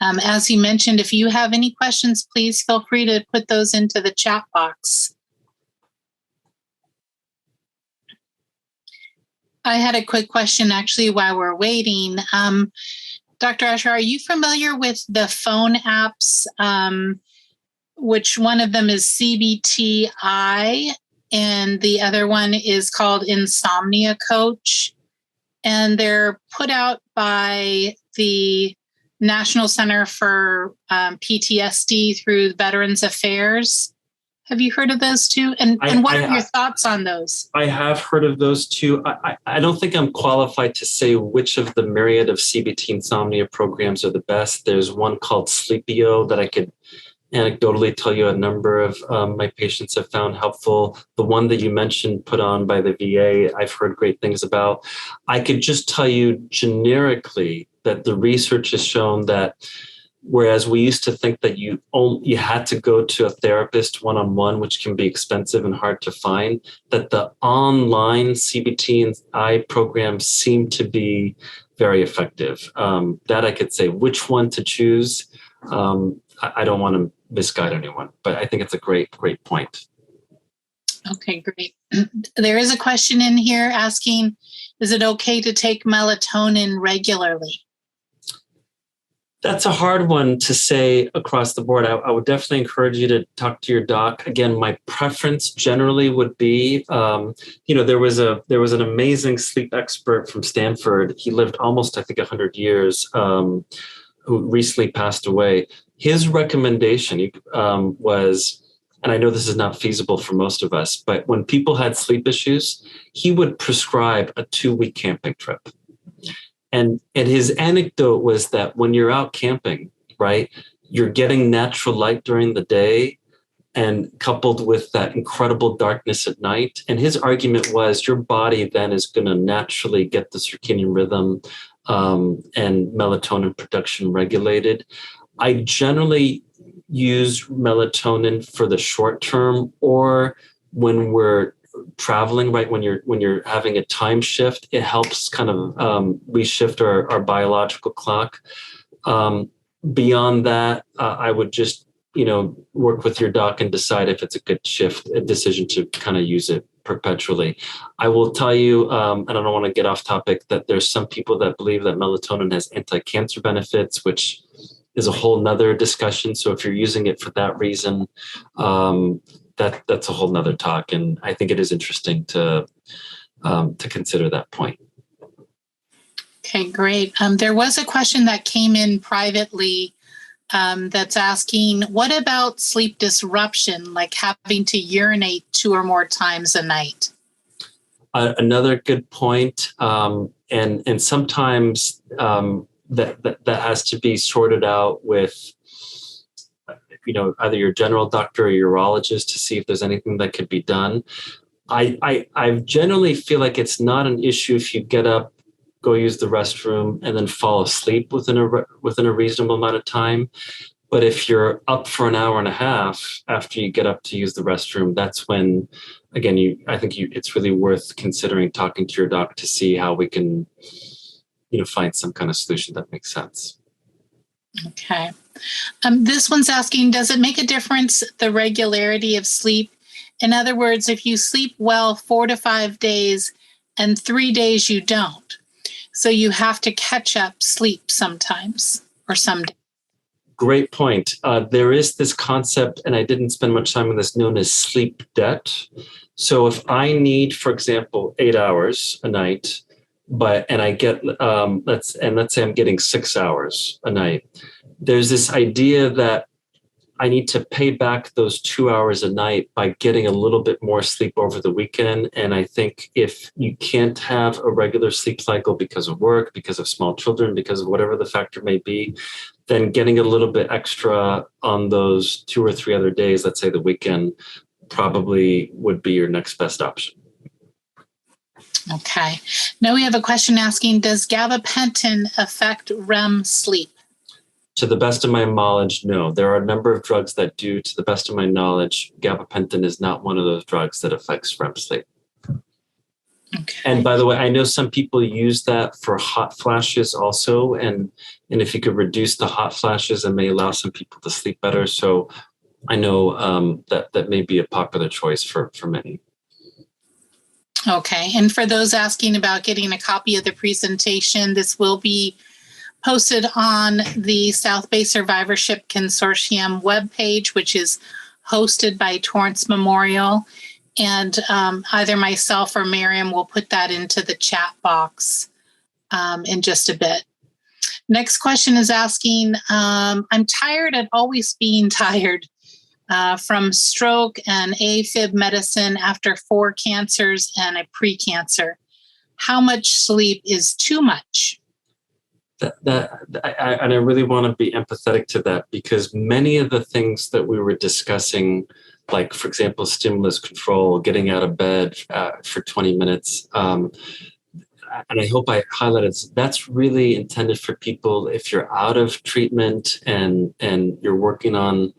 As he mentioned, if you have any questions, please feel free to put those into the chat box. I had a quick question actually while we're waiting. Dr. Asher, are you familiar with the phone apps, which one of them is CBTI and the other one is called Insomnia Coach? And they're put out by the National Center for PTSD through Veterans Affairs. Have you heard of those two? And what are your thoughts on those? I have heard of those two. I don't think I'm qualified to say which of the myriad of CBT insomnia programs are the best. There's one called Sleepio that I could anecdotally tell you a number of my patients have found helpful. The one that you mentioned put on by the VA, I've heard great things about. I could just tell you generically that the research has shown that whereas we used to think that you had to go to a therapist one-on-one, which can be expensive and hard to find, that the online CBT and I programs seem to be very effective. That I could say which one to choose. I don't want to misguide anyone, but I think it's a great point. Okay, great. There is a question in here asking, is it okay to take melatonin regularly? That's a hard one to say across the board. I would definitely encourage you to talk to your doc. Again, my preference generally would be, there was an amazing sleep expert from Stanford. He lived almost, I think, 100 years, who recently passed away. His recommendation was, and I know this is not feasible for most of us, but when people had sleep issues, he would prescribe a 2-week camping trip. And his anecdote was that when you're out camping, right, you're getting natural light during the day and coupled with that incredible darkness at night. And his argument was your body then is going to naturally get the circadian rhythm and melatonin production regulated. I generally use melatonin for the short term or when we're traveling, right? When you're having a time shift, it helps kind of reshift our biological clock. Beyond that, I would just, work with your doc and decide if it's a good decision to kind of use it perpetually. I will tell you, and I don't want to get off topic, that there's some people that believe that melatonin has anti-cancer benefits, which is a whole nother discussion. So if you're using it for that reason, that's a whole nother talk. And I think it is interesting to consider that point. Okay, great. There was a question that came in privately that's asking, what about sleep disruption, like having to urinate 2 or more times a night? Another good point. And sometimes that has to be sorted out with either your general doctor or urologist to see if there's anything that could be done. I generally feel like it's not an issue if you get up, go use the restroom, and then fall asleep within a reasonable amount of time. But if you're up for an hour and a half after you get up to use the restroom, that's when, again, it's really worth considering talking to your doc to see how we can, find some kind of solution that makes sense. Okay. This one's asking, does it make a difference, the regularity of sleep? In other words, if you sleep well 4 to 5 days and 3 days you don't, so you have to catch up sleep sometimes or some days. Great point. There is this concept, and I didn't spend much time on this, known as sleep debt. So if I need, for example, 8 hours a night, and I get, let's say I'm getting 6 hours a night, there's this idea that I need to pay back those 2 hours a night by getting a little bit more sleep over the weekend. And I think if you can't have a regular sleep cycle because of work, because of small children, because of whatever the factor may be, then getting a little bit extra on those 2 or 3 other days, let's say the weekend, probably would be your next best option. Okay. Now we have a question asking, does gabapentin affect REM sleep? To the best of my knowledge, no. There are a number of drugs that do. To the best of my knowledge, gabapentin is not one of those drugs that affects REM sleep. Okay. And by the way, I know some people use that for hot flashes also. And if you could reduce the hot flashes, it may allow some people to sleep better. So I know that may be a popular choice for many. Okay. And for those asking about getting a copy of the presentation, this will be posted on the South Bay Survivorship Consortium webpage, which is hosted by Torrance Memorial. And either myself or Miriam will put that into the chat box in just a bit. Next question is asking, I'm tired at always being tired from stroke and AFib medicine after 4 cancers and a pre-cancer. How much sleep is too much? I really want to be empathetic to that, because many of the things that we were discussing, like, for example, stimulus control, getting out of bed for 20 minutes, and I hope I highlighted, that's really intended for people if you're out of treatment and you're working on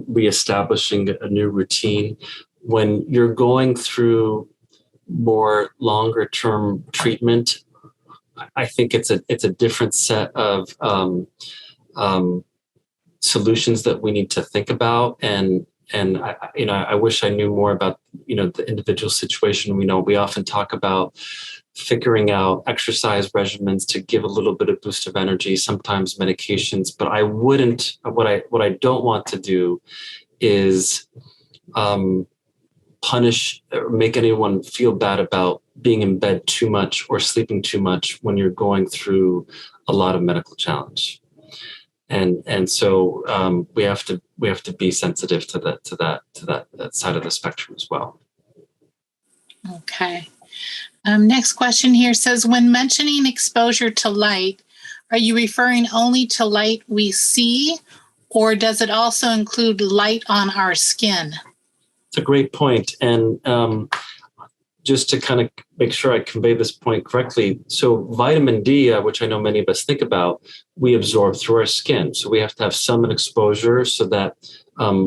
reestablishing a new routine. When you're going through more longer term treatment, I think it's a different set of solutions that we need to think about. And I wish I knew more about, the individual situation. We often talk about figuring out exercise regimens to give a little bit of boost of energy, sometimes medications, but what I don't want to do is punish or make anyone feel bad about being in bed too much or sleeping too much when you're going through a lot of medical challenge. And so we have to be sensitive to that side of the spectrum as well. Okay. Next question here says, when mentioning exposure to light, are you referring only to light we see, or does it also include light on our skin? It's a great point. And just to kind of make sure I convey this point correctly. So vitamin D, which I know many of us think about, we absorb through our skin. So we have to have some exposure so that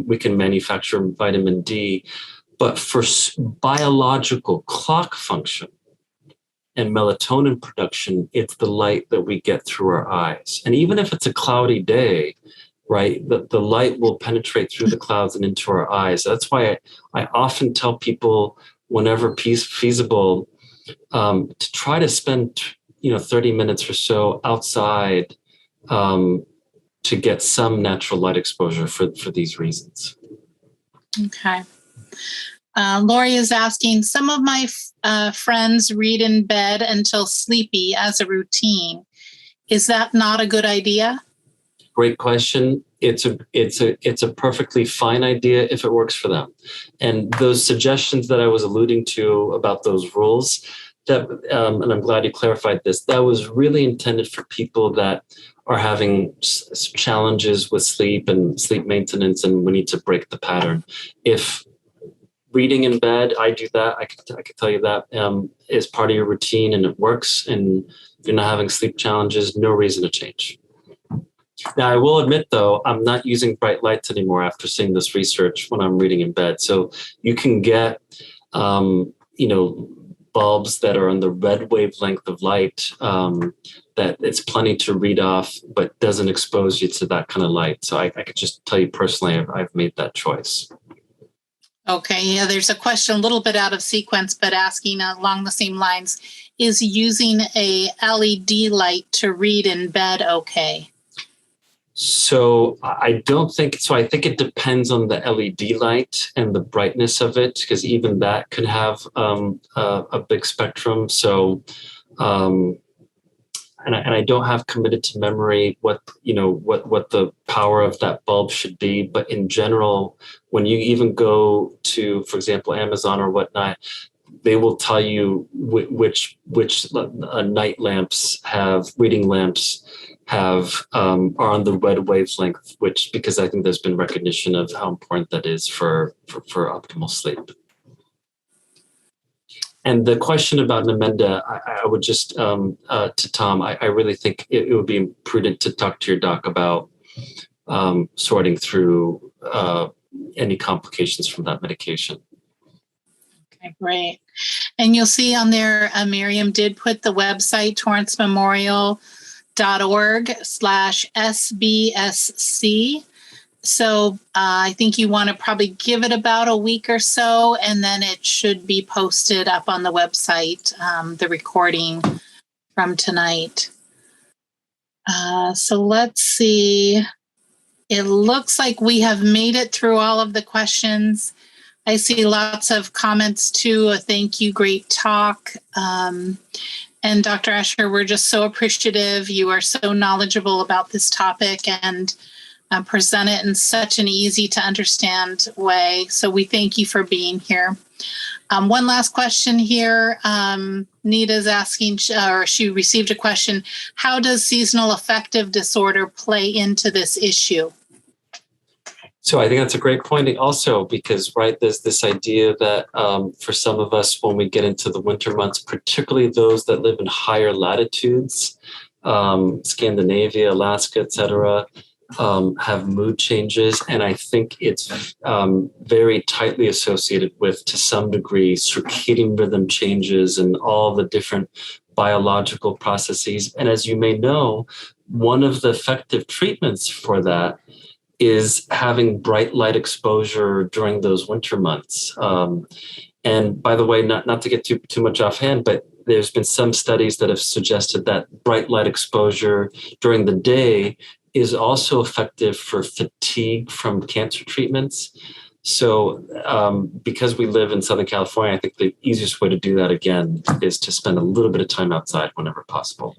we can manufacture vitamin D. But for biological clock function and melatonin production, it's the light that we get through our eyes. And even if it's a cloudy day, right, the light will penetrate through the clouds and into our eyes. That's why I often tell people, whenever feasible, to try to spend 30 minutes or so outside to get some natural light exposure for these reasons. Okay. Lori is asking, some of my friends read in bed until sleepy as a routine. Is that not a good idea? Great question. It's a perfectly fine idea if it works for them. And those suggestions that I was alluding to about those rules, that and I'm glad you clarified this, that was really intended for people that are having challenges with sleep and sleep maintenance, and we need to break the pattern. If reading in bed, I do that, I can tell you that is part of your routine and it works, and if you're not having sleep challenges, no reason to change. Now, I will admit, though, I'm not using bright lights anymore after seeing this research when I'm reading in bed. So you can get, bulbs that are on the red wavelength of light that it's plenty to read off, but doesn't expose you to that kind of light. So I could just tell you personally, I've made that choice. Okay. Yeah, there's a question a little bit out of sequence, but asking along the same lines, is using a LED light to read in bed okay? So I don't think so. I think it depends on the LED light and the brightness of it, because even that can have a big spectrum. So and I don't have committed to memory what the power of that bulb should be. But in general, when you even go to, for example, Amazon or whatnot, they will tell you which night lamps have reading lamps have are on the red wavelength, because I think there's been recognition of how important that is for optimal sleep. And the question about Namenda, I would just, to Tom, I really think it would be prudent to talk to your doc about sorting through any complications from that medication. Okay, great. And you'll see on there, Miriam did put the website, torranceMemorial.org/SBSC. So I think you want to probably give it about a week or so, and then it should be posted up on the website, the recording from tonight. So let's see. It looks like we have made it through all of the questions. I see lots of comments too. A thank you, great talk. And Dr. Asher, we're just so appreciative. You are so knowledgeable about this topic and present it in such an easy to understand way. So we thank you for being here. One last question here. Nita's asking, or she received a question, how does seasonal affective disorder play into this issue? So I think that's a great point also, because, right, there's this idea that for some of us, when we get into the winter months, particularly those that live in higher latitudes, Scandinavia, Alaska, et cetera, have mood changes. And I think it's very tightly associated with, to some degree, circadian rhythm changes and all the different biological processes. And as you may know, one of the effective treatments for that is having bright light exposure during those winter months. And by the way, not to get too much offhand, but there's been some studies that have suggested that bright light exposure during the day is also effective for fatigue from cancer treatments. So because we live in Southern California, I think the easiest way to do that, again, is to spend a little bit of time outside whenever possible.